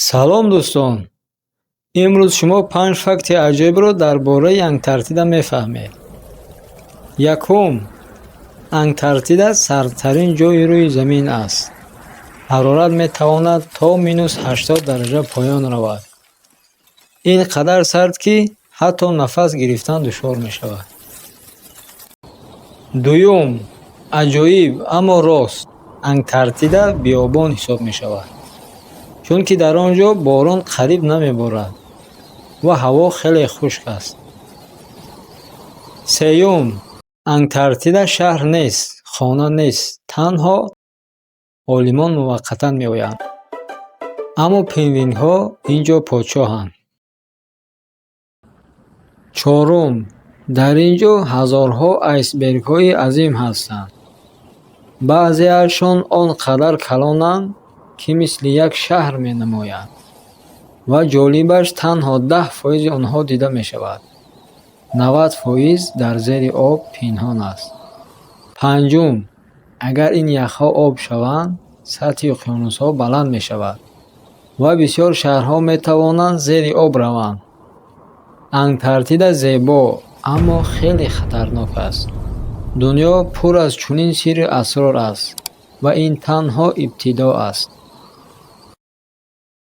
Салом дӯстон. Имрӯз шумо 5 факти аҷоибро дар бораи Антарктида мефаҳмед. Якум. Антарктида сардтарин ҷойи рӯи Замин аст. ҳарорат метавонад то -80 дараҷа поён равад. Ин қадар сард, ки ҳатто нафас гирифтан душвор мешавад. Дуюм. Аҷоиб, аммо рост. Антарктида биёбон ҳисоб мешавад, чунки дар он ҷо борон қариб намеборад ва ҳаво хеле хушк аст. Сеюм. Антарктида шаҳр нест, хона нест, танҳо олимон муваққатан меоянд. Аммо пингвинҳо ин ҷо подшоҳанд. Чорум. Дар ин ҷо ҳазорҳо айсбергҳои азим ҳастанд. Баъзеашон он қадар калонанд, ки мисли як шаҳр менамоянд ва ҷолибаш танҳо 10% онҳо дида мешавад. 90% дар зери об пинҳон аст. Панҷум. Агар ин яхҳо об шаванд, сатҳи уқёнусҳо баланд мешавад ва бисёр шаҳрҳо метавонанд зери об раванд. Антарктида зебо, аммо хеле хатарнок аст. Дунё пур аз чунин сирру асрор аст ва ин танҳо ибтидо аст.